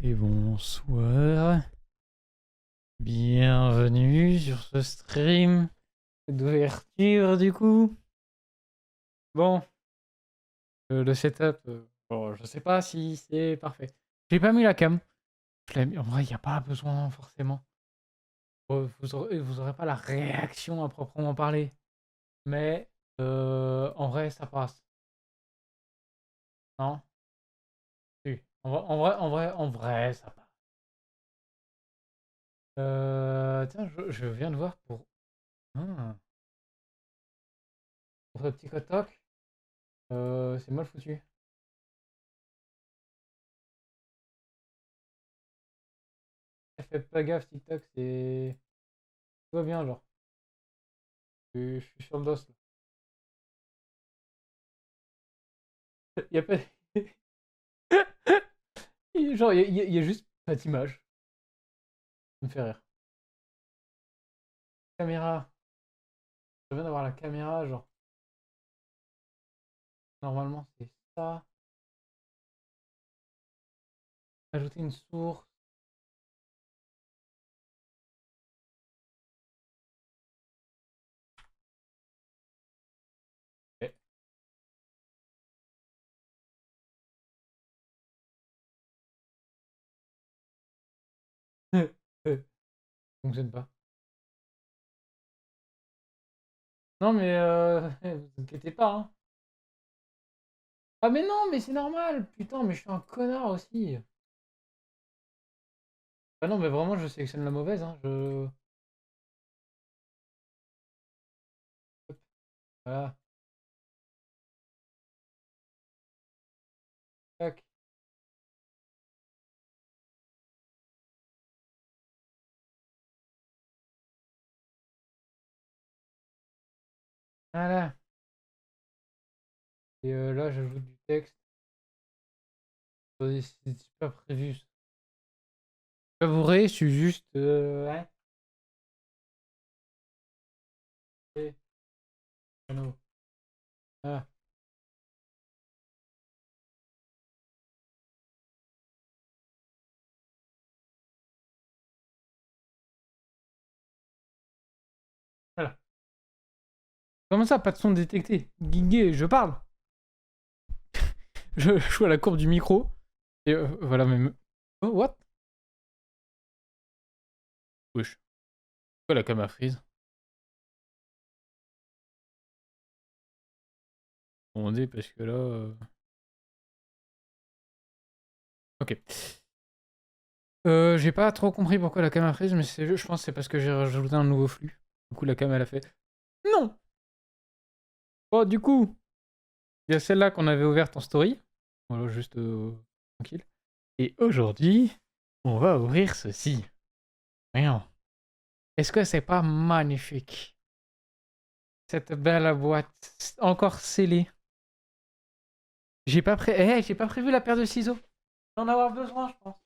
Et bonsoir. Bienvenue sur ce stream d'ouverture du coup. Bon, le setup, bon, je sais pas si c'est parfait. J'ai pas mis la cam. En vrai, il n'y a pas besoin forcément. Vous aurez pas la réaction à proprement parler. Mais en vrai, ça passe. Non? Si. En vrai, ça passe. Tiens, je viens de voir Ah, pour ce petit cotoc. C'est mal foutu. Faites pas gaffe, TikTok, c'est. Tout va bien, genre. Je suis sur le dos, là. Y a pas. Genre, y a juste pas d'image. Ça me fait rire. Caméra. Je viens d'avoir la caméra, genre. Normalement, c'est ça. Ajouter une source. Eh. Fonctionne pas. Non, mais vous inquiétez pas, hein. Ah, mais non, mais c'est normal. Putain, mais je suis un connard aussi. Ah non, mais vraiment, je sélectionne la mauvaise, hein. Hop, voilà. Tac. Voilà. Et là, j'ajoute du texte. C'est pas prévu. J'avouerai, je suis juste. Ouais. Panneau. Ah, voilà. Comment ça, pas de son détecté? Guinguet, je parle. Je joue à la courbe du micro. Et voilà, même. Oh, what? Wesh. Pourquoi la cam a freeze? On dit parce que là. Ok. J'ai pas trop compris pourquoi la cam a freeze, mais je pense que c'est parce que j'ai rajouté un nouveau flux. Du coup, la cam elle a fait. Non! Bon, du coup, il y a celle-là qu'on avait ouverte en story. Voilà, juste tranquille. Et aujourd'hui, on va ouvrir ceci. Voyons. Est-ce que c'est pas magnifique? Cette belle boîte, encore scellée. J'ai pas prévu la paire de ciseaux. Je vais en avoir besoin, je pense.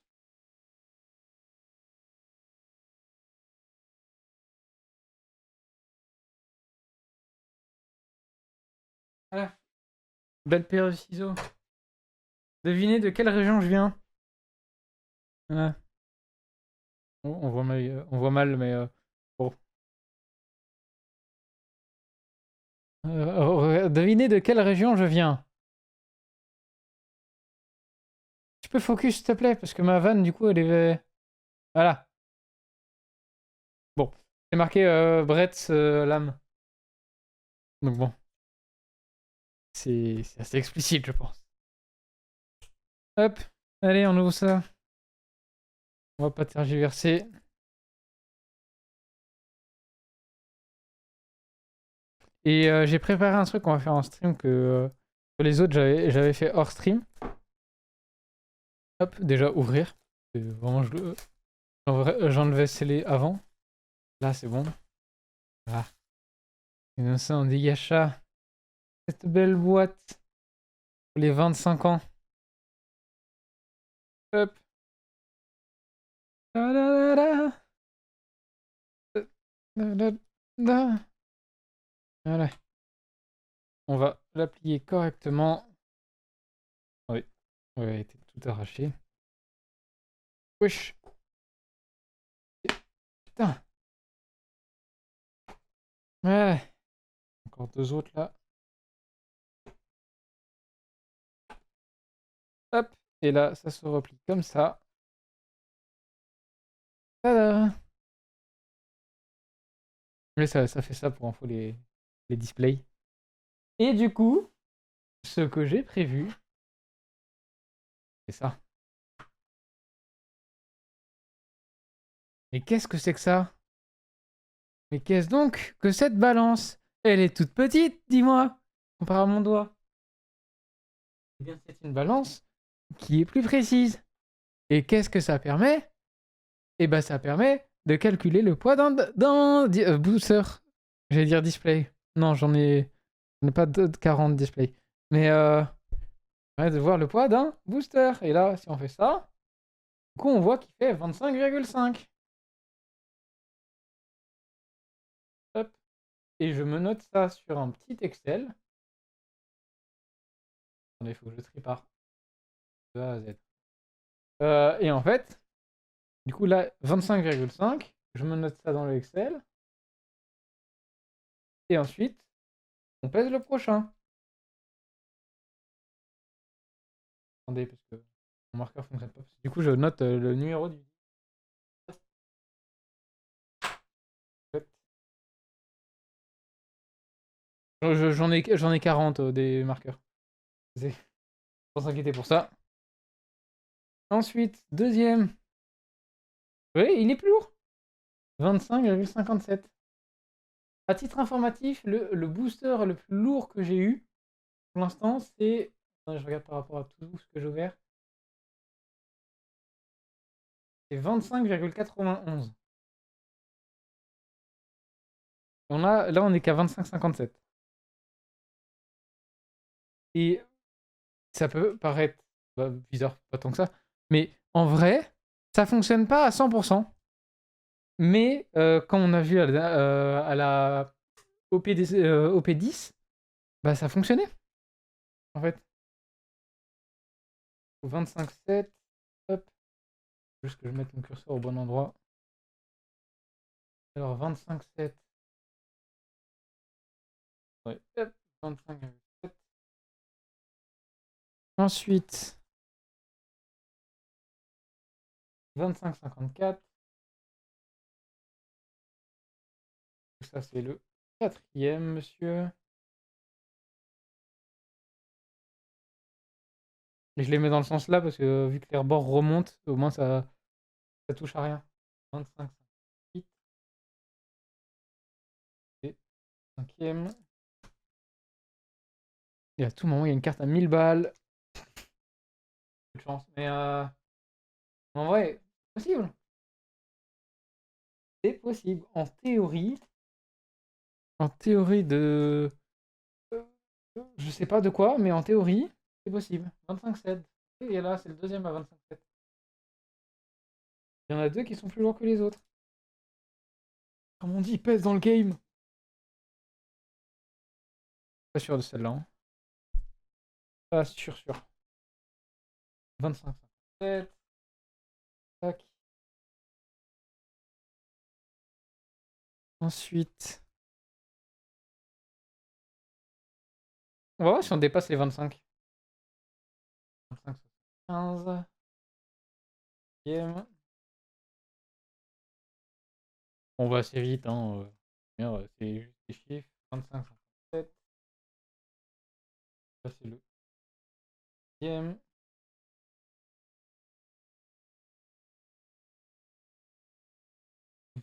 Voilà. Belle paire de ciseaux. Devinez de quelle région je viens. Voilà. On voit mal, mais bon. Devinez de quelle région je viens. Tu peux focus, s'il te plaît, parce que ma vanne, du coup, elle est. Voilà. Bon. C'est marqué Brett Lame. Donc bon. C'est assez explicite, je pense. Hop. Allez, on ouvre ça. On va pas tergiverser. Et j'ai préparé un truc qu'on va faire en stream que les autres j'avais fait hors stream. Hop, déjà ouvrir. Vraiment, j'en devais sceller avant. Là, c'est bon. Voilà. Et comme ça, on dégage ça. Cette belle boîte pour les 25 ans. Hop. Ta-da-da-da. Ta-da-da-da. Voilà. On va la plier correctement. Oui, elle a été tout arraché. Wesh. Putain. Ouais. Encore deux autres là. Hop. Et là, ça se replie comme ça. Tada. Mais ça fait ça pour info les displays. Et du coup, ce que j'ai prévu, c'est ça. Mais qu'est-ce que c'est que ça? Mais qu'est-ce donc que cette balance? Elle est toute petite, dis-moi, comparé à mon doigt. Eh bien, c'est une balance qui est plus précise. Et qu'est-ce que ça permet? Eh ben, ça permet de calculer le poids d'un booster. J'allais dire display. Non, j'en ai pas de 40 display. Mais ouais, de voir le poids d'un booster. Et là, si on fait ça, du coup, on voit qu'il fait 25,5. Hop. Et je me note ça sur un petit Excel. Attendez, il faut que je trie par de A à Z. Et en fait, du coup là, 25,5, je me note ça dans le Excel. Et ensuite, on pèse le prochain. Attendez, parce que mon marqueur fonctionne pas. Du coup, je note le numéro du... J'en ai 40 des marqueurs. Sans s'inquiéter pour ça. Ensuite, deuxième. Oui, il est plus lourd. 25,57. À titre informatif, le booster le plus lourd que j'ai eu, pour l'instant, c'est... Je regarde par rapport à tout ce que j'ai ouvert. C'est 25,91. Là, on est qu'à 25,57. Et ça peut paraître bizarre, pas tant que ça. Mais en vrai, ça fonctionne pas à 100%. Mais quand on a vu à la OP10, bah ça fonctionnait. En fait. 25,7. Hop. Juste que je mette mon curseur au bon endroit. Alors 25,7. Ouais. Hop. 25,7. Ensuite, 25,54. Ça, c'est le quatrième, monsieur. Et je les mets dans le sens là parce que vu que les rebords remontent, au moins ça touche à rien. 25, 58. Et cinquième. Et à tout moment, il y a une carte à 1000 balles. Peu de chance. Mais en vrai, c'est possible. C'est possible. En théorie de... Je sais pas de quoi, mais en théorie, c'est possible. 25,7. Et là, c'est le deuxième à 25,7. Il y en a deux qui sont plus lourds que les autres. Comme on dit, ils pèsent dans le game. Pas sûr de celle-là. Hein. Pas sûr. 25,57. Tac. Ensuite, on va voir si on dépasse les 25. 25, 15. On va assez vite, hein. C'est juste des chiffres. 25, 57. Ça, c'est le deuxième.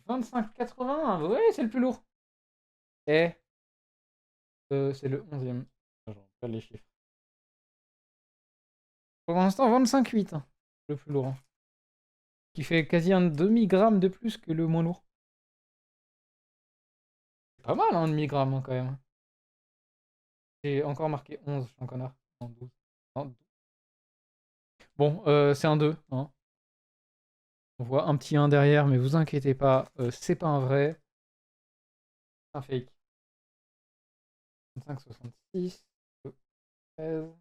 25, 80. Ouais, c'est le plus lourd. Et c'est le 11e. Je regarde les chiffres. Pour l'instant, 25,8. Hein, le plus lourd. Hein. Qui fait quasi un demi-gramme de plus que le moins lourd. C'est pas mal, hein, un demi-gramme hein, quand même. J'ai encore marqué 11, je suis un connard. Non, 12. Non, 12. Bon, c'est un 2. Hein. On voit un petit 1 derrière, mais vous inquiétez pas, c'est pas un vrai. C'est un fake. 25, 66. 13.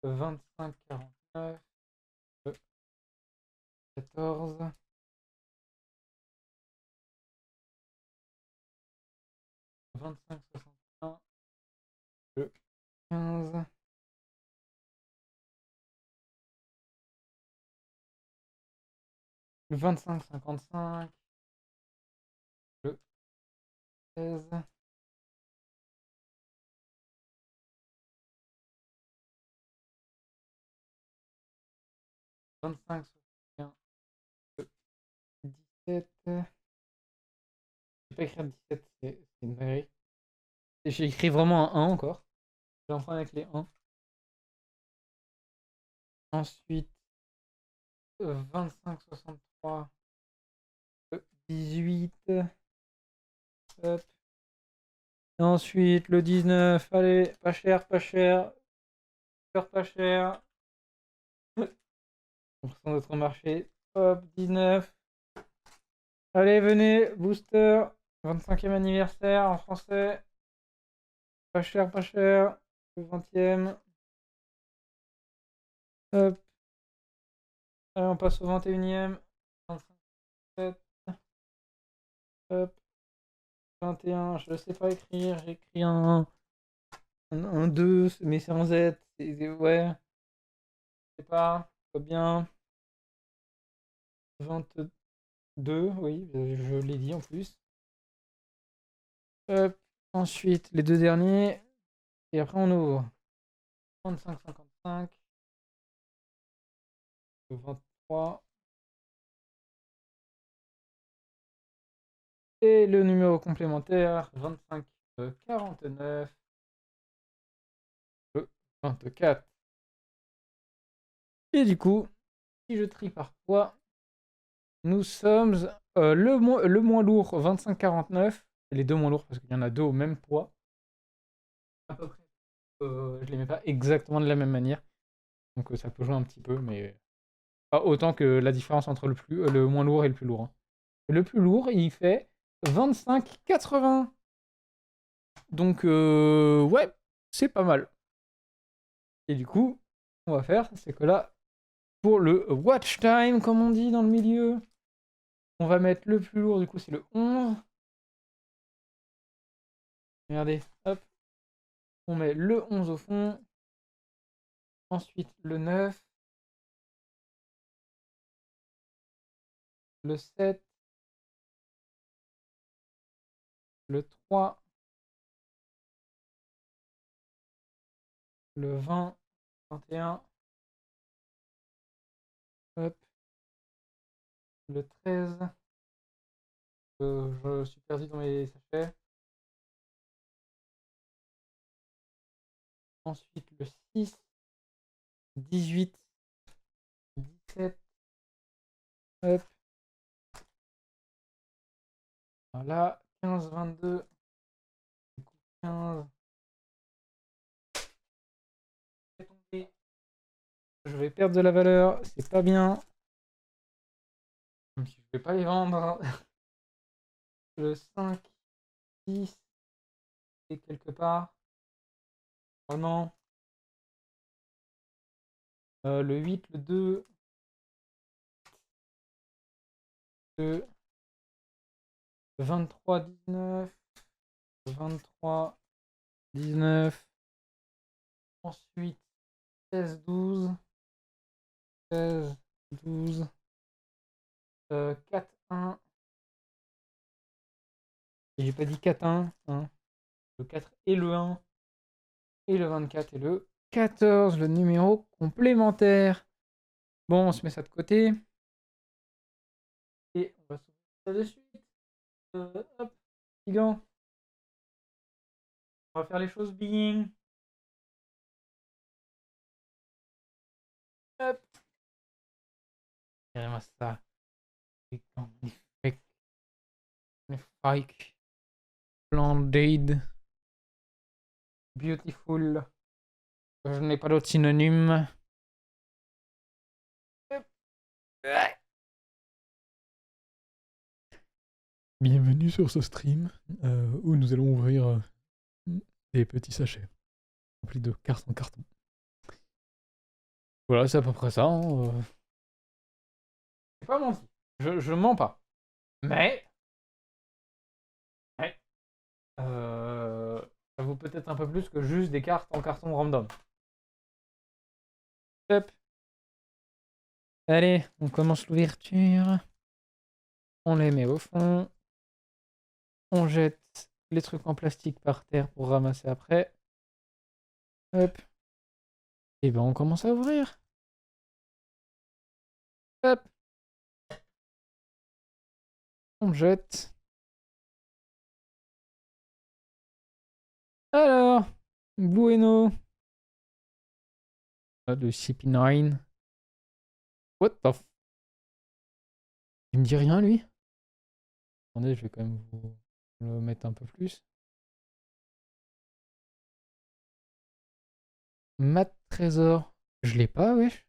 25,49. 14. 25,61. 15. 25,55. 16. 25,61. 17. Je vais pas écrire 17, c'est une dinguerie. J'ai écrit vraiment un 1 encore. J'ai enfin avec les 1. Ensuite, 25,63. 18. Hop. Et ensuite, le 19. Allez, pas cher, pas cher. Pas cher. L'impression d'être au marché. Hop, 19. Allez, venez, booster. 25e anniversaire en français. Pas cher, pas cher. Le 20e. Hop. Allez, on passe au 21e. 25. Hop. 21. Je ne sais pas écrire. J'ai écrit un 2, mais c'est en Z. Ouais. Je sais pas. Pas bien. 22, oui, je l'ai dit en plus. Hop. Ensuite, les deux derniers. Et après, on ouvre. 35,55. 23. Et le numéro complémentaire, 25,49. 24. Et du coup, si je trie par poids, nous sommes le moins lourd, 25,49. Et les deux moins lourds, parce qu'il y en a deux au même poids. À peu près. Je les mets pas exactement de la même manière. Donc ça peut jouer un petit peu, mais pas autant que la différence entre le moins lourd et le plus lourd. Hein. Le plus lourd, il fait 25,80. Donc ouais, c'est pas mal. Et du coup, ce qu'on va faire, c'est que là, pour le watch time, comme on dit dans le milieu, on va mettre le plus lourd, du coup c'est le 11. Regardez, hop. On met le 11 au fond. Ensuite le 9. Le 7. Le 3. Le 20. 21. Hop. Le 13. Je suis perdu dans mes sachets. Ensuite le 6. 18. 17. Hop. Voilà. 15, 22. 15. Je vais perdre de la valeur, c'est pas bien. Même si je vais pas les vendre. Le 5, 6, et quelque part. Vraiment. Le 8, le 2. Le 23, 19. 23, 19. Ensuite, 16, 12. 16, 12. 4, 1. Et j'ai pas dit 4, 1. Hein. Le 4 et le 1. Et le 24 et le 14, le numéro complémentaire. Bon, on se met ça de côté. Et on va s'ouvrir ça de suite. Hop, petit gant. On va faire les choses bien. Hop. Regardez-moi ça. Magnifique. Magnifique. Splendid. Beautiful. Je n'ai pas d'autre synonyme. Bienvenue sur ce stream où nous allons ouvrir des petits sachets remplis de cartes en carton. Voilà, c'est à peu près ça. Hein, J'ai pas menti. Je mens pas. Mais, mais, ça vaut peut-être un peu plus que juste des cartes en carton random. Hop. Allez, on commence l'ouverture. On les met au fond. On jette les trucs en plastique par terre pour ramasser après. Hop. Et ben on commence à ouvrir. Hop. On jette. Alors, Bueno. Ah, le CP9. What the f... Il me dit rien lui? Attendez, je vais quand même vous le mettre un peu plus. Mat Trésor. Je l'ai pas, wesh.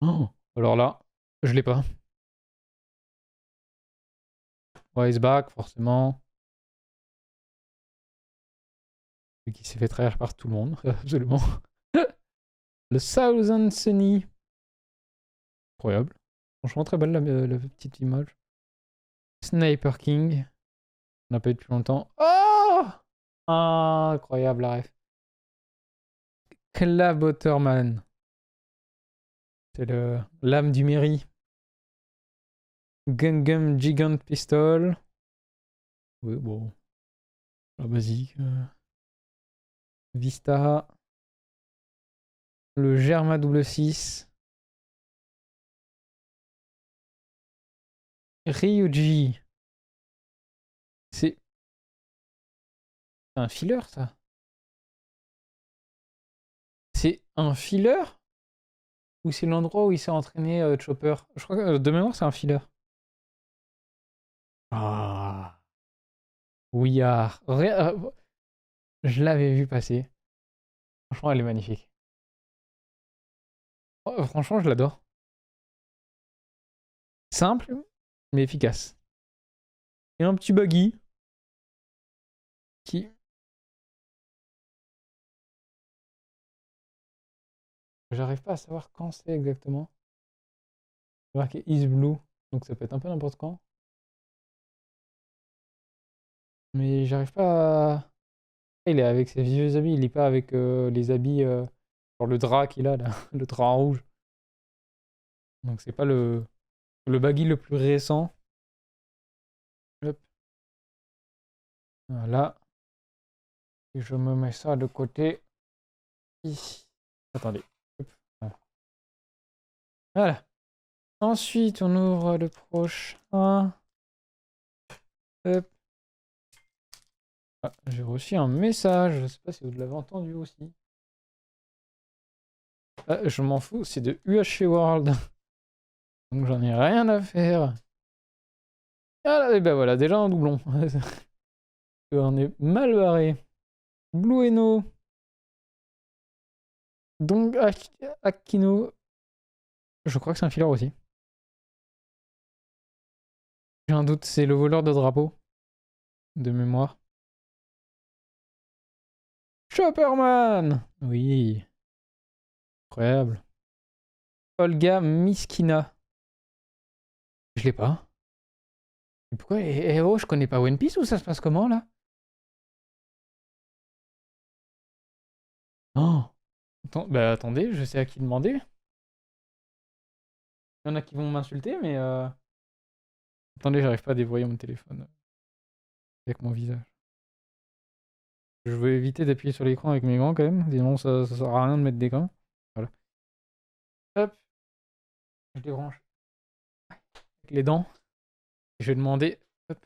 Oh, alors là, je l'ai pas. Wise back, forcément. Celui qui s'est fait trahir par tout le monde, absolument. Le Thousand Sunny. Incroyable. Franchement, très belle la petite image. Sniper King. On n'a pas eu depuis longtemps. Oh, ah, incroyable la ref. Clabotterman. C'est l'âme du Mairie. Gungam Gigant Pistol. Oui, bon. La basique. Vista. Le Germa 6. Ryuji. C'est un filler, ça. C'est un filler? Ou c'est l'endroit où il s'est entraîné Chopper? Je crois que de mémoire, c'est un filler. Ah. We are. Je l'avais vu passer. Franchement, elle est magnifique. Oh, franchement, je l'adore. Simple, mais efficace. Et un petit buggy. Qui... J'arrive pas à savoir quand c'est exactement. C'est marqué Is Blue, donc ça peut être un peu n'importe quand. Mais j'arrive pas à... Il est avec ses vieux habits, il est pas avec les habits... genre le drap qu'il a là, le drap en rouge. Donc c'est pas le baggy le plus récent. Hop. Voilà. Et je me mets ça de côté. Ici. Attendez. Hop. Voilà. Ensuite, on ouvre le prochain. Hop. Ah, j'ai reçu un message. Je sais pas si vous l'avez entendu aussi. Ah, je m'en fous, c'est de UHC World. Donc j'en ai rien à faire. Ah, et ben voilà, déjà un doublon. On est mal barré. Blueno. Donc Akino. Je crois que c'est un fileur aussi. J'ai un doute, c'est le voleur de drapeau. De mémoire. Chopperman. Oui. Incroyable. Olga Miskina. Je l'ai pas. Mais pourquoi oh, je connais pas One Piece ou ça se passe comment là? Oh. Bah attendez, je sais à qui demander. Il y en a qui vont m'insulter, mais attendez, j'arrive pas à dévoyer mon téléphone avec mon visage. Je veux éviter d'appuyer sur l'écran avec mes gants quand même, sinon ça sert à rien de mettre des gants. Voilà. Hop. Je débranche. Avec les dents. Je vais demander. Hop.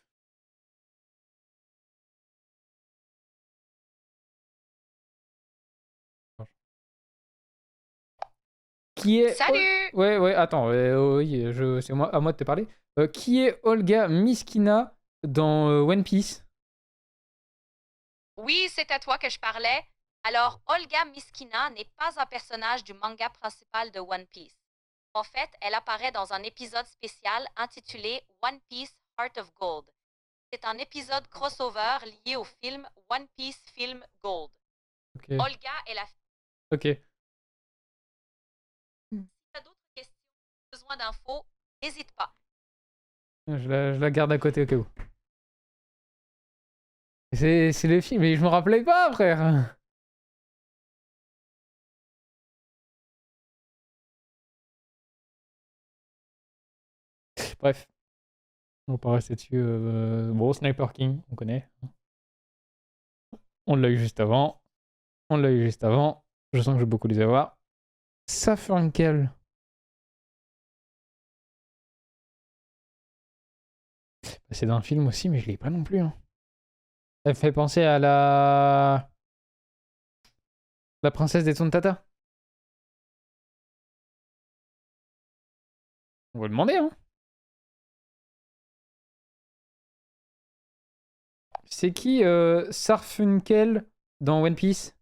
Qui est... Salut! Ouais, ouais, attends, oui, c'est moi, à moi de te parler. Qui est Olga Miskina dans One Piece? Oui, c'est à toi que je parlais. Alors, Olga Miskina n'est pas un personnage du manga principal de One Piece. En fait, elle apparaît dans un épisode spécial intitulé One Piece Heart of Gold. C'est un épisode crossover lié au film One Piece Film Gold. Ok. Olga est la fille. Ok. Si t'as d'autres questions, besoin d'infos, n'hésite pas. Je la garde à côté au cas où. C'est le film, mais je me rappelais pas, frère. Bref, on va pas rester dessus. Bon, Sniper King, on connaît. On l'a eu juste avant. On l'a eu juste avant. Je sens que je vais beaucoup les avoir. Safrankel. C'est dans un film aussi, mais je l'ai pas non plus. Hein. Elle fait penser à la princesse des Tsuntata. On va demander, hein. C'est qui Sarfunkel dans One Piece?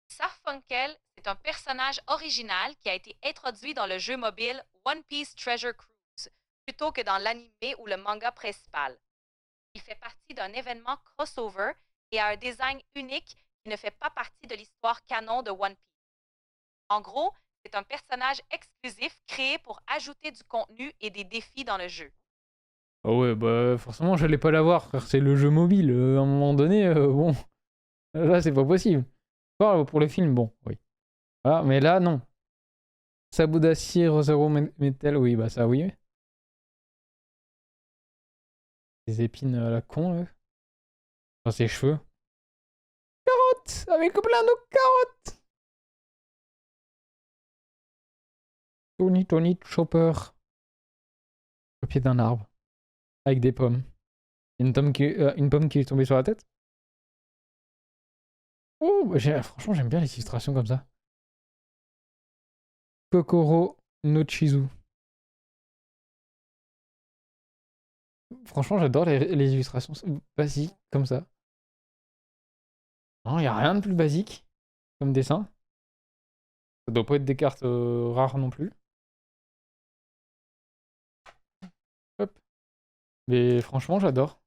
Sarfunkel, c'est un personnage original qui a été introduit dans le jeu mobile One Piece Treasure Cruise, plutôt que dans l'anime ou le manga principal. Il fait partie d'un événement crossover et a un design unique qui ne fait pas partie de l'histoire canon de One Piece. En gros, c'est un personnage exclusif créé pour ajouter du contenu et des défis dans le jeu. Ah ouais, bah forcément, j'allais pas l'avoir, frère. C'est le jeu mobile. À un moment donné, bon. Là, c'est pas possible. Pour le film, bon, oui. Voilà, mais là, non. Sabot d'acier, Rosero Metal, oui, bah ça, oui. Des épines à la con, là. Dans ses cheveux. Carottes! Avec plein de carottes! Tony Chopper. Au pied d'un arbre. Avec des pommes. Une pomme qui est tombée sur la tête. Oh, bah, franchement, j'aime bien les illustrations comme ça. Kokoro no Chizu. Franchement, j'adore les illustrations basiques comme ça. Non, il a rien de plus basique comme dessin. Ça doit pas être des cartes rares non plus. Hop. Mais franchement, j'adore.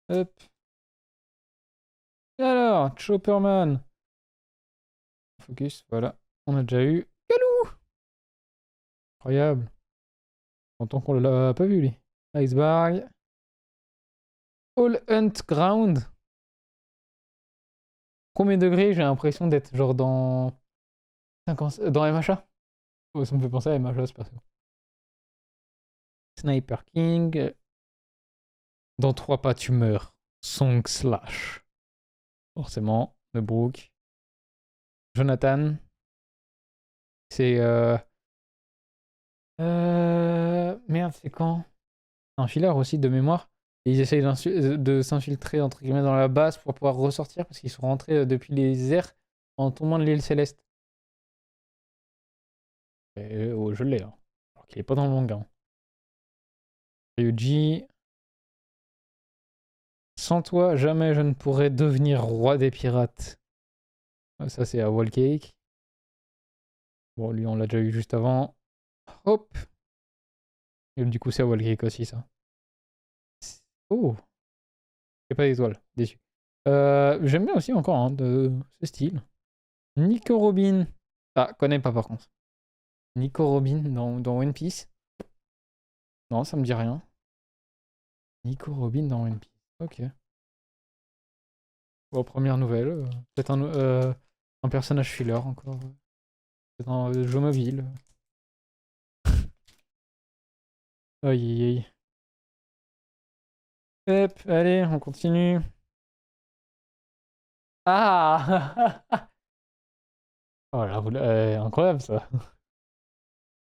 Hop. Et alors, Chopperman. Focus, voilà. On a déjà eu. Galou! Incroyable. Longtemps qu'on l'a pas vu, lui. Iceberg. All Hunt Ground. Premier degré, j'ai l'impression d'être genre dans. Dans MHA. Oh, ça me fait penser à MHA, ce perso. Sniper King. Dans 3 pas, tu meurs. Song Slash. Forcément. De Brook. Jonathan. C'est. Merde, c'est quand? Un filler aussi de mémoire. Et ils essayent de s'infiltrer entre guillemets dans la base pour pouvoir ressortir parce qu'ils sont rentrés depuis les airs en tombant de l'île céleste. Et, oh, je l'ai, hein. Alors qu'il est pas dans le manga. Hein. Ryuji. Sans toi, jamais je ne pourrais devenir roi des pirates. Ça, c'est à Wall Cake. Bon, lui, on l'a déjà eu juste avant. Hop. Et du coup, c'est à Wall Cake aussi, ça. Oh. Il n'y a pas d'étoile. Déçu. J'aime bien aussi encore hein, de ce style. Nico Robin. Ah, connais pas par contre. Nico Robin dans One Piece. Non, ça me dit rien. Nico Robin dans One Piece. Ok. Bon, première nouvelle. Peut-être un personnage filler encore. Peut-être un jeu mobile. Aïe aïe aïe. Hop, allez, on continue. Ah oh là, incroyable ça.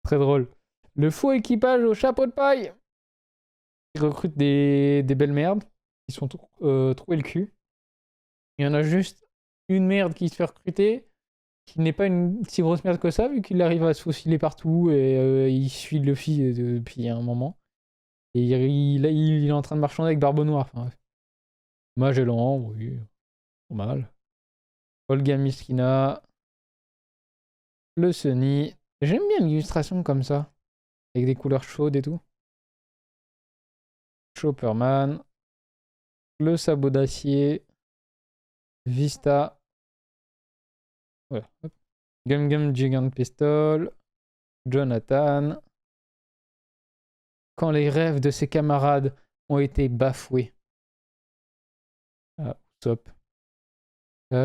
Très drôle. Le faux équipage au chapeau de paille. Ils recrutent des belles merdes. Ils sont troués le cul. Il y en a juste une merde qui se fait recruter, qui n'est pas une si grosse merde que ça, vu qu'il arrive à se faufiler partout et il suit Luffy depuis un moment. Et il est en train de marchander avec Barbe Noire. Enfin, bref. Magellan, oui, normal. Olga Miskina. Le Sunny. J'aime bien l'illustration comme ça. Avec des couleurs chaudes et tout. Chopperman. Le sabot d'acier. Vista. Voilà. Gum Gum Gigant Pistol. Jonathan. Quand les rêves de ses camarades ont été bafoués. Ah, stop. Ah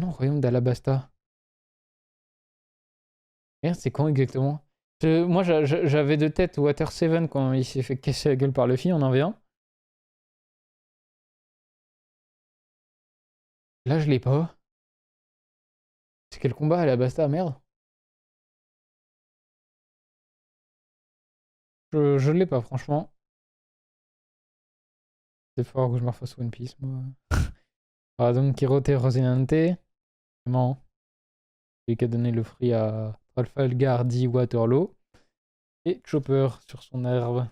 non, Royaume d'Alabasta. Merde, c'est quand exactement? Moi, j'avais de tête Water 7 quand il s'est fait casser la gueule par Luffy en 1v1. Là, je l'ai pas. C'est quel combat Alabasta, merde? Je l'ai pas, franchement. C'est fort que je me refasse One Piece, moi. Ah, donc Kirote Rosinante. Vraiment. Celui qui a donné le fruit à Trafalgar D. Waterloo. Et Chopper sur son arbre.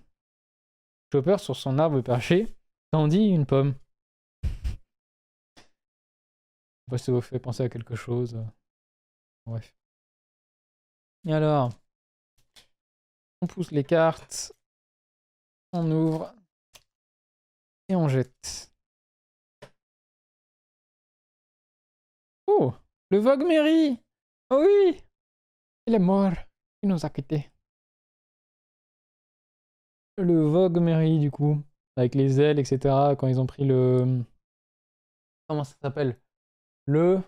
Chopper sur son arbre perché tendit une pomme. Je sais pas si ça vous fait penser à quelque chose. Bref. Et alors, on pousse les cartes. On ouvre. Et on jette. Oh, le Vogue Mary. Oh oui, il est mort. Il nous a quittés. Le Vogue Mary, du coup, avec les ailes, etc. Quand ils ont pris le... Comment ça s'appelle? Le...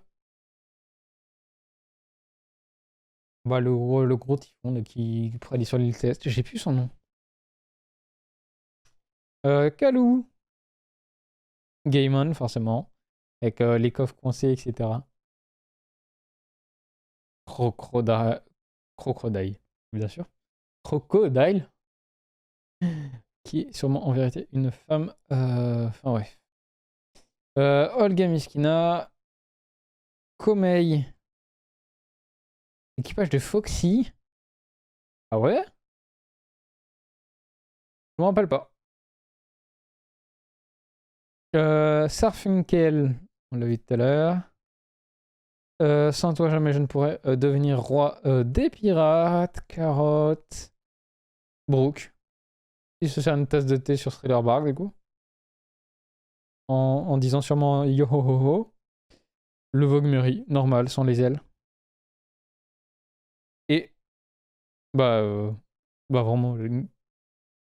Bah, le gros typhon là, qui pourrait aller sur l'île Céleste. J'ai plus son nom. Kalou. Gaimon, forcément. Avec les coffres coincés, etc. Crocodile, bien sûr. Crocodile. Qui est sûrement en vérité une femme. Enfin, ouais. Olga Miskina. Komei. Équipage de Foxy. Ah ouais? Je me rappelle pas. Sarfunkel. On l'a vu tout à l'heure. Sans toi, jamais je ne pourrais devenir roi des pirates. Carotte. Brooke. Il se sert une tasse de thé sur Thriller Bark, du coup. En disant sûrement yo ho ho ho. Le Vogue Mary, normal, sans les ailes. Et. Bah vraiment, une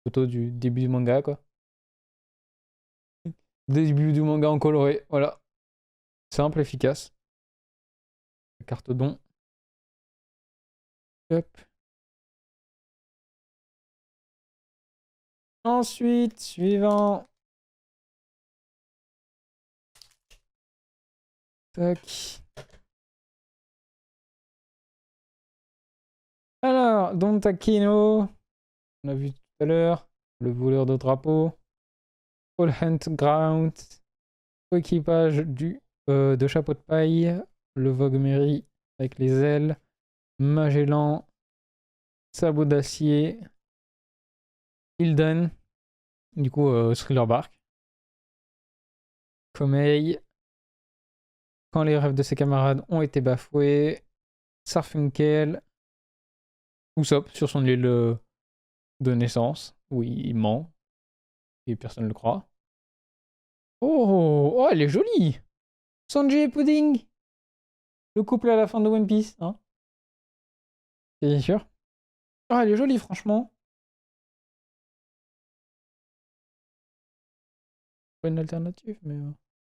photo du début du manga, quoi. Début du manga en coloré, voilà. Simple, efficace. Carte don. Hop. Ensuite, suivant. Tac. Alors, Don Takino. On a vu tout à l'heure. Le voleur de drapeau. All Hunt Ground. Équipage de chapeau de paille. Le Vogue Mary avec les ailes. Magellan. Sabot d'acier. Hilden. Du coup, Thriller Bark. Komei. Quand les rêves de ses camarades ont été bafoués. Sarfunkel. Usopp sur son île de naissance. Oui, il ment. Et personne ne le croit. Oh, elle est jolie! Sanji et Pudding! Le couple à la fin de One Piece, hein? C'est sûr. Oh, elle est jolie, franchement. Pas une alternative, mais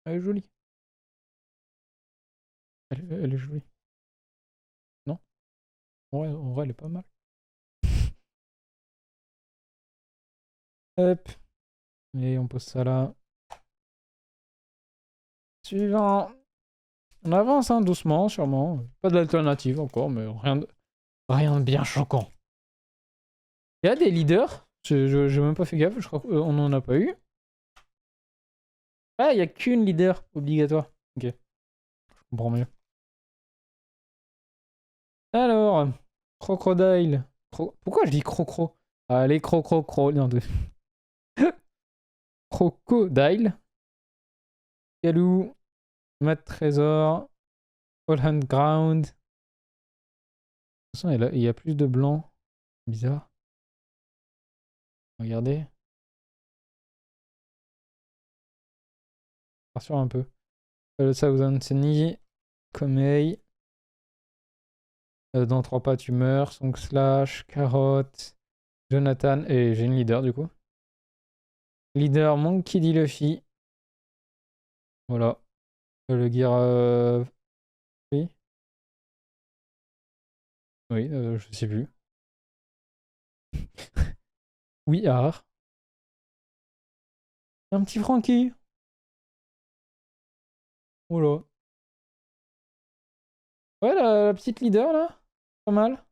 elle est jolie. Elle est jolie. Non? En vrai, elle est pas mal. Hop. Et on pose ça là. Suivant. On avance, hein, doucement, sûrement. Pas d'alternative encore, mais rien de bien choquant. Il y a des leaders. J'ai même pas fait gaffe, je crois qu'on n'en a pas eu. Ah, il n'y a qu'une leader obligatoire. Ok. Je comprends mieux. Alors, Crocodile. Pourquoi je dis crocro? Allez, crocro. Non, Crocodile. Galou. Matt Trésor. All Hand Ground. De toute façon, il y a plus de blanc. Bizarre. Regardez. Rassure un peu. Le Southern Sunny. Comey. Dans 3 pas, tu meurs. Song Slash. Carotte. Jonathan. Et j'ai une leader du coup. Leader Monkey D. Luffy. Voilà. Le gear. Oui. Oui, je sais plus. Oui, art. Un petit Frankie. Oh là. Ouais, la petite leader là. Pas mal.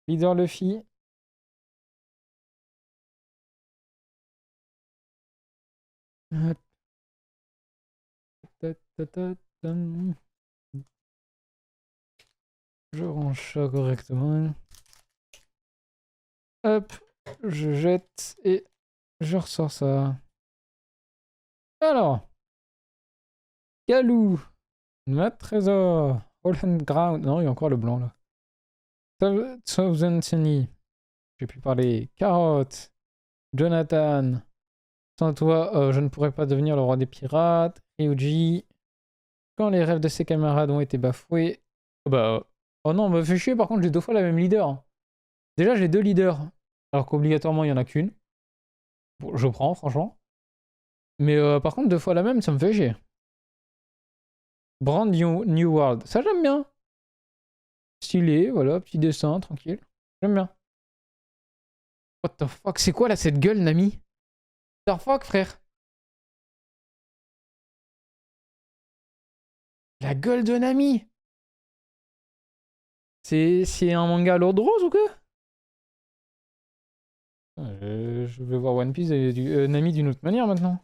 Leader Luffy. Hop. Je range ça correctement. Hop. Je jette et je ressors ça. Alors. Galou. Matt Trésor. All Hand Ground. Non, il y a encore le blanc là. Thousand Sunny. J'ai pu parler. Carotte. Jonathan. Sans toi, je ne pourrais pas devenir le roi des pirates. Ryuji. Quand les rêves de ses camarades ont été bafoués. Oh non, me fait chier, par contre, j'ai 2 fois la même leader. Déjà, j'ai 2 leaders. Alors qu'obligatoirement, il n'y en a qu'une. Bon, je prends, franchement. Mais par contre, 2 fois la même, ça me fait chier. Brand New World. Ça, j'aime bien. Stylé, voilà, petit dessin, tranquille. J'aime bien. What the fuck, c'est quoi là cette gueule, Nami? What the fuck, frère? La gueule de Nami? C'est un manga à l'ordre rose ou quoi? Je vais voir One Piece et Nami d'une autre manière maintenant.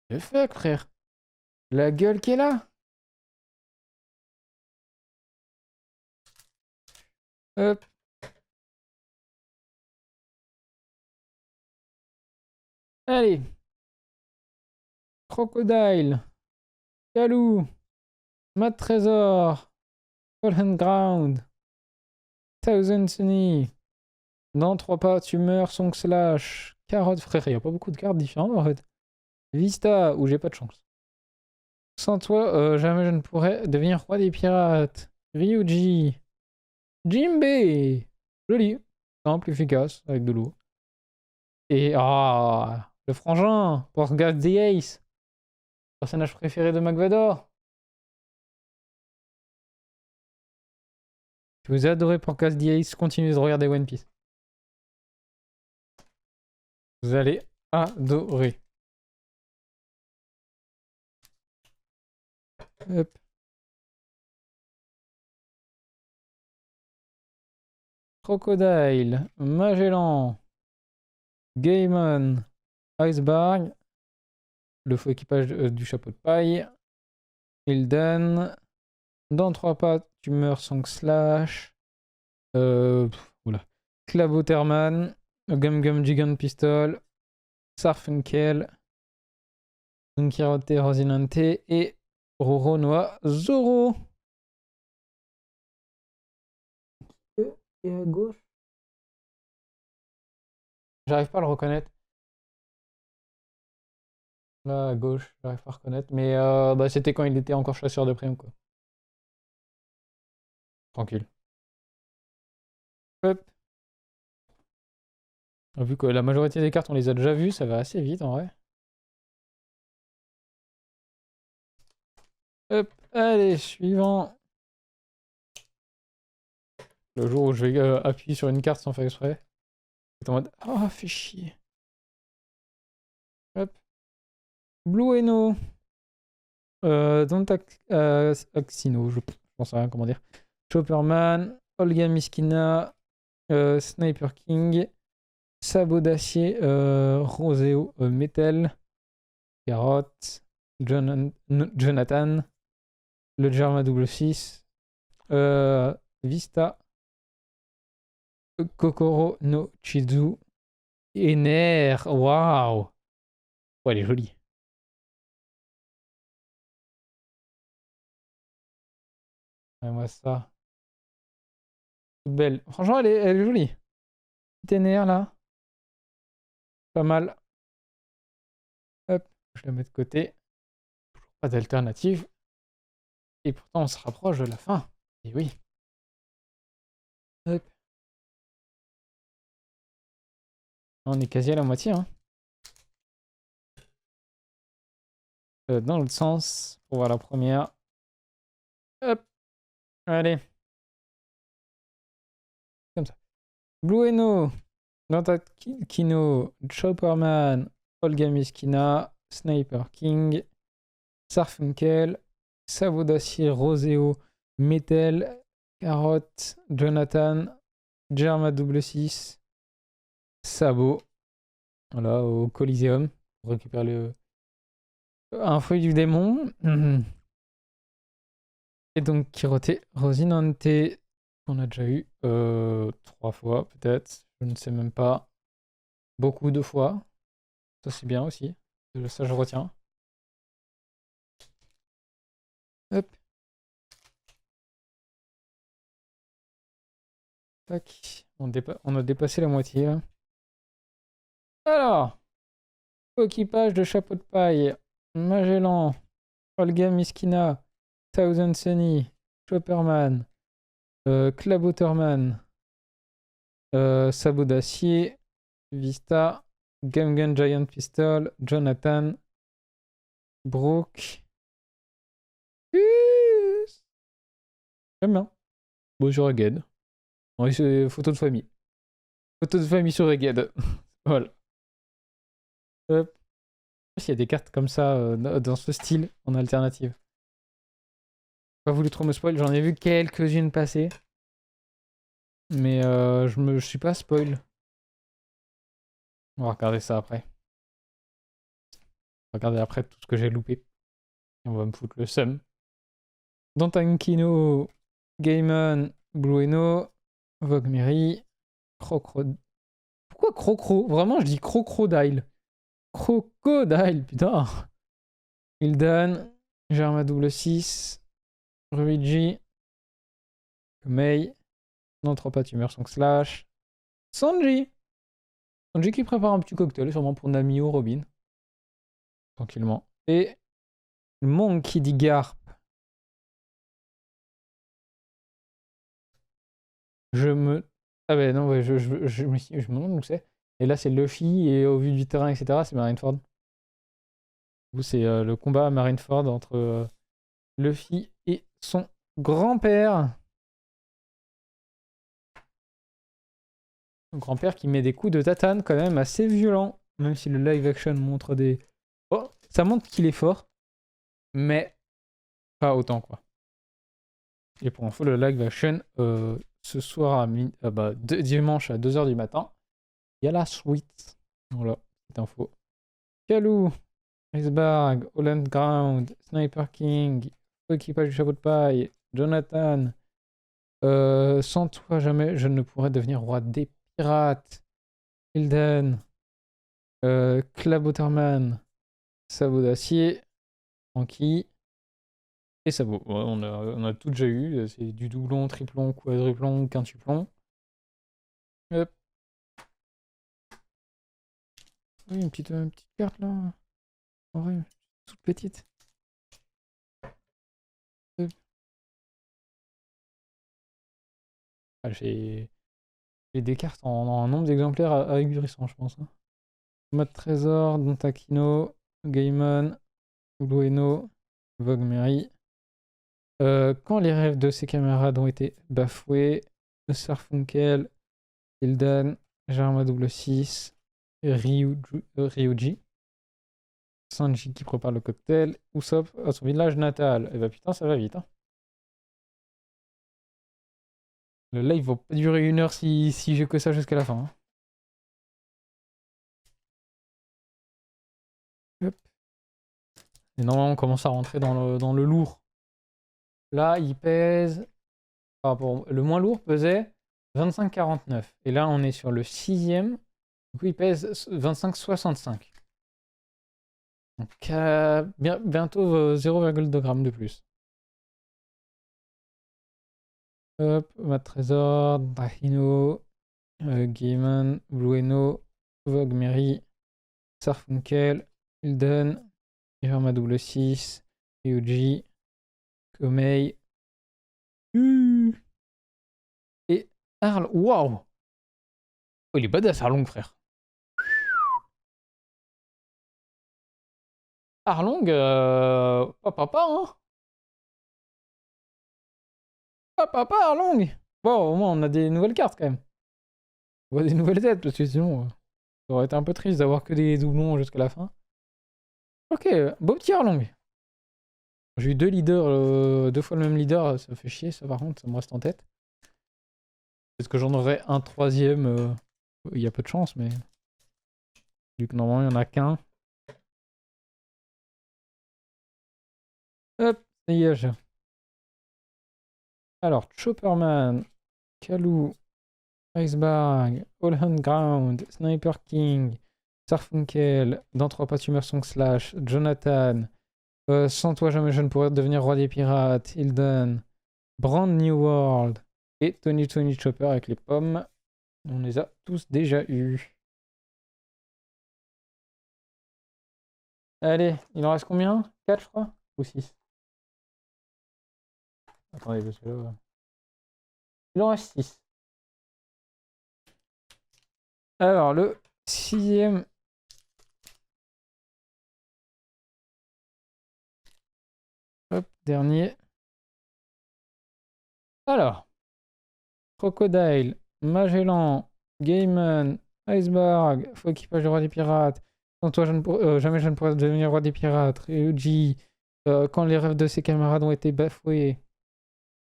Le fuck, frère. La gueule qu'elle a. Hop. Allez. Crocodile. Calou. Matt Trésor. All Hand Ground. Thousand Sunny. Dans 3 pas, tu meurs. Song Slash. Carotte, frère. Il n'y a pas beaucoup de cartes différentes en fait. Vista, où j'ai pas de chance. Sans toi, jamais je ne pourrais devenir roi des pirates. Ryuji. Jinbe. Joli. Simple, efficace, avec de l'eau. Et le frangin. Porgas the Ace. Personnage préféré de McVador. Si vous adorez Porgas the Ace, continuez de regarder One Piece. Vous allez adorer. Hop. Crocodile, Magellan, Gaimon, Iceberg, le faux équipage du chapeau de paille, Hilden, dans 3 pas, tu meurs Song Slash, oula, Clavoterman, Gum Gum Gigant Pistol, Sarfunkel, Unkirote Rosinante et Roro Noa Zoro. Et à gauche. J'arrive pas à le reconnaître. Là, à gauche, j'arrive pas à reconnaître. Mais c'était quand il était encore chasseur de primes, quoi. Tranquille. Hop. Vu que la majorité des cartes, on les a déjà vues, ça va assez vite, en vrai. Hop. Allez, suivant. Le jour où je vais appuyer sur une carte sans faire exprès. C'est en mode... Oh, fais chier. Hop. Blue Eno. Don't Axino, je pense à rien, comment dire. Chopperman. Olga Miskina. Sniper King. Sabot d'acier. Roseo Metal. Carotte. Jonathan. Le Germa double 6. Vista. Kokoro no Chizu. Ener. Waouh. Oh, elle est jolie. Ouais, moi, ça. Toute belle. Franchement, elle est jolie. Petit NR là. Pas mal. Hop, je la mets de côté. Toujours pas d'alternative. Et pourtant, on se rapproche de la fin. Et oui. Hop. On est quasi à la moitié. Hein. Dans l'autre sens, pour voir la première. Hop. Allez. Comme ça. Blueno. Kino. Chopperman. Olga Miskina. Sniper King. Sarfunkel. Sabot d'acier. Roseo. Metal. Carotte. Jonathan. Germa 6. Sabot. Voilà, au Coliseum. Pour récupérer un fruit du démon. Et donc Kirote. Rosinante. On a déjà eu 3 fois peut-être. Je ne sais même pas. Beaucoup de fois. Ça c'est bien aussi. Ça je retiens. Hop. Tac. On a dépassé la moitié. Là. Alors. Équipage de chapeau de paille. Magellan. Olga Miskina. Thousand Sunny. Chopperman. Clabouterman. Sabot d'acier. Vista. Gun Giant Pistol. Jonathan. Brooke. J'aime bien. Bon, sur Egged. Oui, c'est photo de famille. Photo de famille sur Egged. Voilà. Hop. Je sais pas s'il y a des cartes comme ça dans ce style en alternative. Pas voulu trop me spoil, j'en ai vu quelques-unes passer. Mais je suis pas spoil. On va regarder ça après. On va regarder après tout ce que j'ai loupé. Et on va me foutre le seum. Dantankino, Gaiman, Blueno, Vogmeri, Crocodile. Pourquoi Crocro? Vraiment, je dis Crocodile. Crocodile, putain. Hildan, Germa 6, Ruigi, Mei, non, 3 pas tumeur, son slash, Sanji. Sanji qui prépare un petit cocktail, sûrement pour Nami ou Robin. Tranquillement. Et Monkey D. Garp. Ah ben non, ouais, je me demande où c'est. Et là, c'est Luffy, et au vu du terrain, etc., c'est Marineford. Du coup, c'est le combat à Marineford entre Luffy et son grand-père. Son grand-père qui met des coups de tatane quand même assez violents. Même si le live action montre des... Oh, ça montre qu'il est fort. Mais pas autant, quoi. Et pour info, le live action, ce soir dimanche à 2h du matin, il y a la suite. Voilà, petite info. Kalou, Iceberg, Holland Ground, Sniper King, équipage du chapeau de paille, Jonathan. Sans toi, jamais je ne pourrais devenir roi des pirates. Hilden, Clabouterman, Sabot d'acier, Franky. Et Sabot. Ouais, on a tout déjà eu. C'est du doublon, triplon, quadruplon, quintuplon. Hop. Oui, une petite carte là. En vrai, toute petite. Hop. Ah, j'ai des cartes en un nombre d'exemplaires ahurissant, je pense. Hein. Mode Trésor, Dontakino, Gaimon, Blueno, Vogmeri. Quand les rêves de ses camarades ont été bafoués, Sarfunkel, Hildan, Germa 6, Ryuji, Sanji qui prépare le cocktail, Usopp à son village natal. Et bah putain, ça va vite. Hein. Le live va pas durer 1 heure si j'ai que ça jusqu'à la fin. Hein. Hop. Et normalement, on commence à rentrer dans le lourd. Là, il pèse... Le moins lourd pesait 25,49. Et là, on est sur le 6e. Du coup, il pèse 25,65. Donc, bientôt 0,2 grammes de plus. Hop, Mat Trésor, Drahino, Gaiman, Blueno, Vogue Mary, Sarfunkel, Hilden, Irma double 6, Ryuji, Komei, et Arl. Waouh! Oh, il est badass Arlong, frère. Arlong, pas papa, hein? Pas papa, Arlong! Bon, au moins, on a des nouvelles cartes quand même. On voit des nouvelles têtes, parce que sinon, ça aurait été un peu triste d'avoir que des doublons jusqu'à la fin. Ok, beau petit Arlong. J'ai eu 2 leaders, 2 fois le même leader, ça fait chier, ça par contre, ça me reste en tête. Est-ce que j'en aurais un troisième? Il y a peu de chance, mais vu que normalement il n'y en a qu'un. Hop, ça y est. Alors, Chopperman, Kalou, Iceberg, All Hand Ground, Sniper King, Sarfunkel, Dans 3 pas tumeur Song Slash, Jonathan, Sans toi jamais je ne pourrais devenir roi des pirates, Hilden, Brand New World et Tony Chopper avec les pommes. On les a tous déjà eus. Allez, il en reste combien? 4 je crois? Ou 6? Attendez, parce que là... Il en reste 6. Alors, le 6ème... Hop, dernier. Alors. Crocodile, Magellan, Gaiman, Iceberg, Faux équipage du roi des pirates. Sans toi, jamais je ne pourrais devenir roi des pirates. Ryuji, quand les rêves de ses camarades ont été bafoués.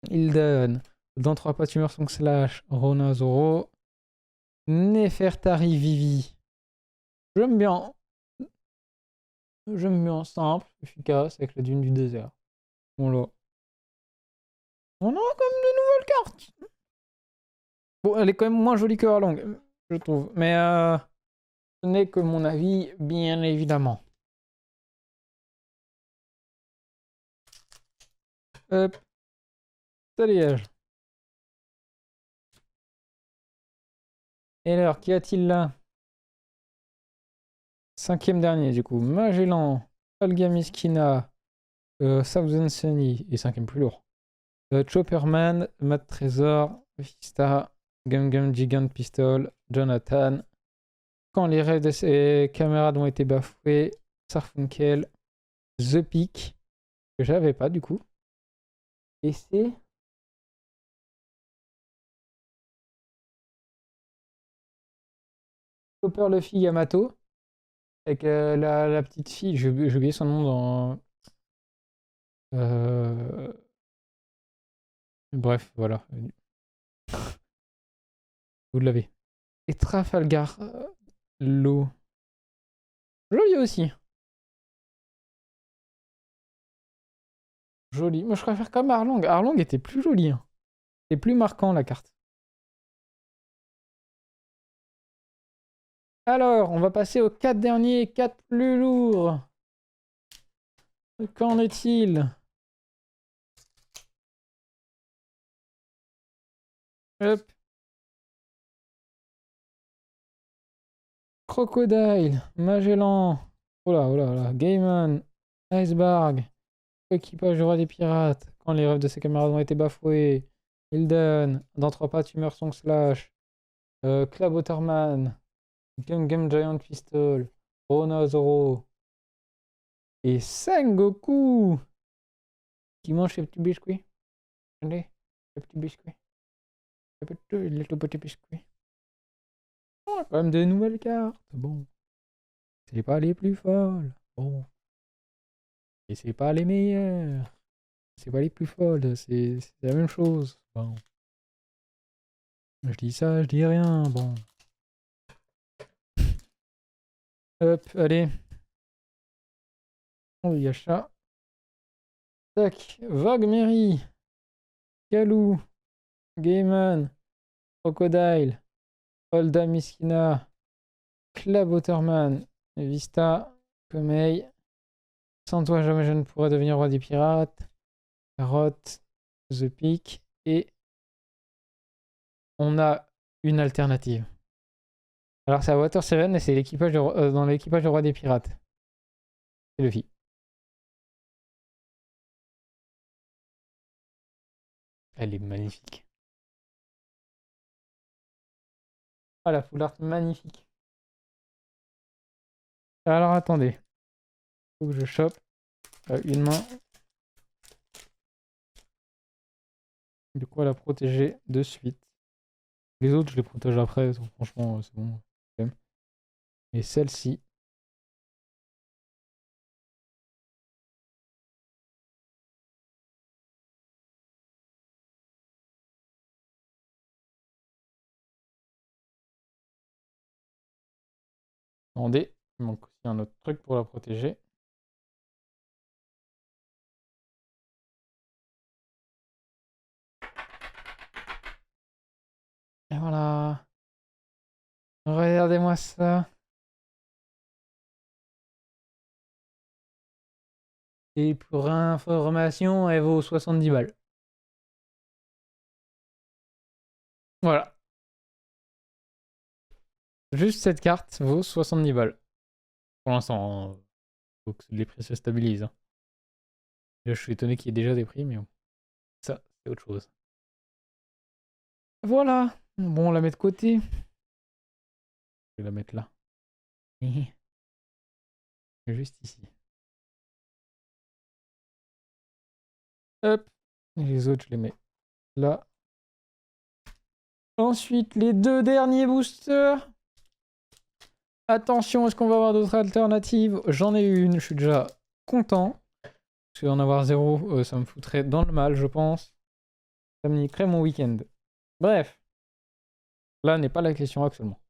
Hilden, dans 3 pas tu meurs Song Slash, Ronin Zoro, Nefertari Vivi. J'aime bien. J'aime bien, simple, efficace, avec la dune du désert. Bon là. On a quand même de nouvelles cartes. Bon, elle est quand même moins jolie que Arlong, je trouve. Mais ce n'est que mon avis, bien évidemment. Hop. Salut. Et alors, qu'y a-t-il là? 5ème dernier, du coup. Magellan, Olga Miskina, Thousand Sunny, et 5ème plus lourd. Chopperman, Mat Trésor, Vista, Gum Gum Gigant Pistol, Jonathan. Quand les rêves de ses camarades ont été bafoués, Sarfunkel, The Peak, que j'avais pas du coup. Et c'est... Chopper Luffy Yamato, avec la petite fille, j'ai oublié son nom dans... Bref, voilà. Vous l'avez. Et Trafalgar Law. Joli aussi. Joli. Moi, je préfère comme Arlong. Arlong était plus joli. Hein. C'est plus marquant, la carte. Alors, on va passer aux 4 derniers, 4 plus lourds. Qu'en est-il? Hop. Crocodile, Magellan, oh là, Gaiman, Iceberg, équipage du roi des pirates, quand les rêves de ses camarades ont été bafoués, Hilden, dans 3 pas tu meurs Song Slash, Clabotterman, Gum Gum Giant Pistol, Rona Zoro, et Sengoku, qui mange ses petits biscuits. Allez, les petits biscuits. Les tout petits biscuits. On a quand même des nouvelles cartes. Bon. C'est pas les plus folles. Bon. Et c'est pas les meilleures. C'est pas les plus folles. C'est la même chose. Bon. Je dis ça, je dis rien. Bon. Hop, allez. On y a ça. Tac. Vogue Mary. Kalou. Gaiman. Crocodile. Olda Miskina. Clabotterman. Vista. Komei. Sans toi, jamais je ne pourrais devenir roi des pirates. Carotte, The Peak. Et on a une alternative. Alors c'est à Water 7 et c'est l'équipage dans l'équipage du roi des pirates. C'est Luffy. Elle est magnifique. Ah, la full art magnifique. Alors attendez. Faut que je chope une main. Du coup, à la protéger de suite. Les autres, je les protège après. Donc, franchement, c'est bon. Mais celle-ci. Attendez. Il manque aussi un autre truc pour la protéger. Et voilà. Regardez-moi ça. Et pour information, elle vaut 70 balles. Voilà. Juste cette carte vaut 70 balles. Pour l'instant, hein. Faut que les prix se stabilisent. Hein. Là, je suis étonné qu'il y ait déjà des prix, mais bon. Ça, c'est autre chose. Voilà. Bon, on la met de côté. Je vais la mettre là. Juste ici. Hop. Et les autres, je les mets là. Ensuite, les deux derniers boosters. Attention, est-ce qu'on va avoir d'autres alternatives? J'en ai une, je suis déjà content. Parce qu'en avoir zéro, ça me foutrait dans le mal, je pense. Ça me niquerait mon week-end. Bref. Là n'est pas la question actuellement.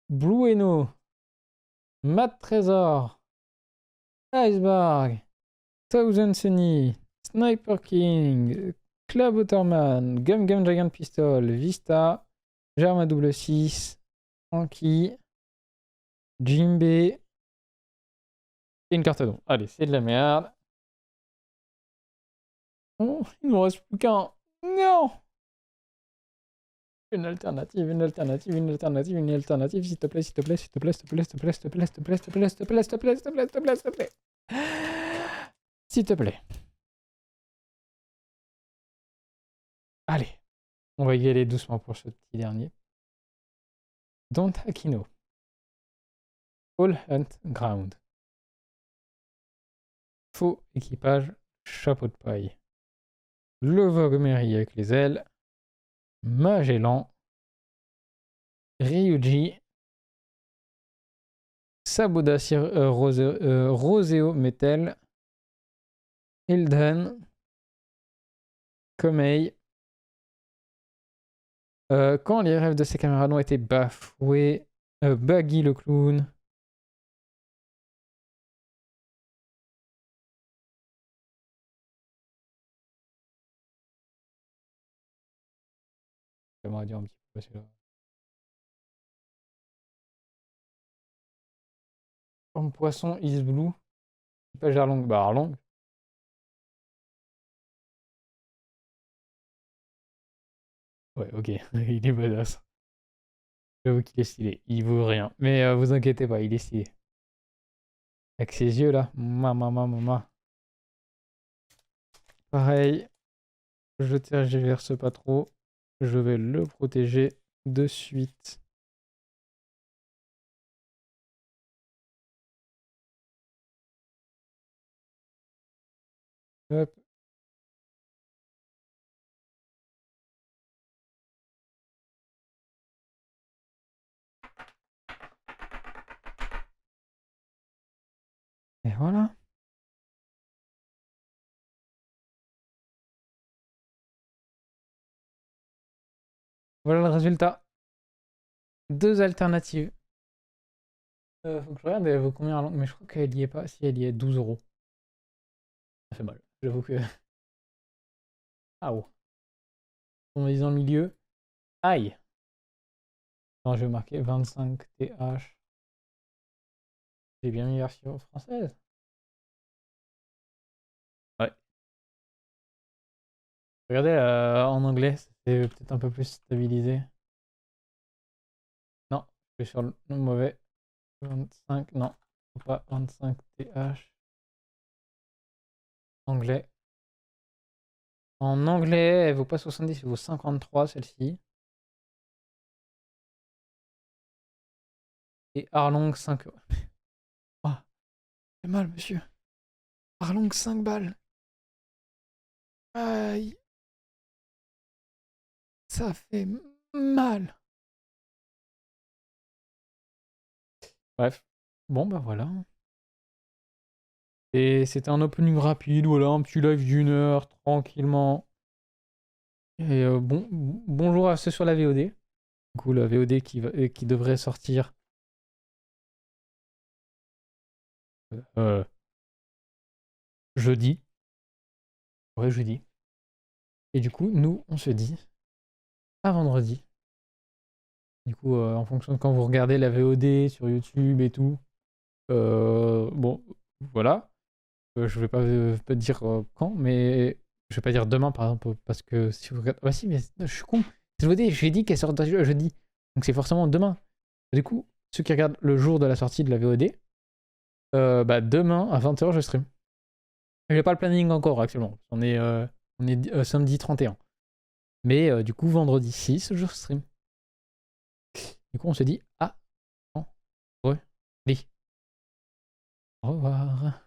Blueno. Matt Trésor. Iceberg. Thousand Sunny. Sniper King. Club Otterman. Gum Gum Giant Pistol. Vista. Germa 6. Anki. Jimbe. Et une carte d'eau. Allez, c'est de la merde. Oh, il ne me reste plus qu'un. Non! Une alternative, une alternative, une alternative, une alternative, s'il te plaît, s'il te plaît, s'il te plaît, s'il te plaît, s'il te plaît, s'il te plaît, s'il te plaît, s'il te plaît, s'il te plaît, s'il te plaît, s'il te plaît, s'il te plaît, s'il te plaît, s'il te plaît. Allez, on va y aller doucement pour ce petit dernier. Don't Akino. All Hunt Ground. Faux équipage, chapeau de paille. Le Vogomery avec les ailes. Magellan. Ryuji. Saboda Roseo Metal. Hilden. Komei. Quand les rêves de ses camarades ont été bafoués. Baggy le clown. J'aimerais dire un petit peu celui-là. Comme poisson is blue. Équipage Arlong. Bah Arlong. Ouais, ok. Il est badass. J'avoue qu'il est stylé. Il vaut rien. Mais vous inquiétez pas, il est stylé. Avec ses yeux là. Mama. Pareil. Je tergiverse pas trop. Je vais le protéger de suite. Hop. Et voilà. Voilà le résultat. Deux alternatives. Faut que je regarde, elle vaut combien Arlong, mais je crois qu'elle y est pas. Si elle y est, 12 €. Ça fait mal. J'avoue que. Ah oh. On est dans le milieu. Aïe. Non, je vais marquer 25 TH. J'ai bien mis version française. Ouais. Regardez en anglais, c'est peut-être un peu plus stabilisé. Non, je suis sur le mauvais. 25, non, pas 25 TH. Anglais. En anglais, elle vaut pas 70, elle vaut 53 celle-ci. Et Arlong 5. Oh, c'est mal, monsieur. Arlong 5 balles. Aïe, ça fait mal. Bref. Bon, bah voilà. Et c'était un opening rapide, voilà, un petit live d'1 heure, tranquillement. Et bonjour à ceux sur la VOD. Du coup, la VOD qui devrait sortir jeudi. Ouais, jeudi. Et du coup, nous, on se dit à vendredi. Du coup, en fonction de quand vous regardez la VOD sur YouTube et tout. Bon, voilà. Je vais pas dire quand, mais je vais pas dire demain par exemple, parce que si vous regardez. Ah bah si, mais je suis con. Cette VOD, j'ai dit qu'elle sort jeudi. Donc c'est forcément demain. Du coup, ceux qui regardent le jour de la sortie de la VOD, bah demain à 20h, je stream. J'ai pas le planning encore actuellement. On est samedi 31. Mais du coup, vendredi 6, je stream. Du coup, on se dit à vendredi. Au revoir.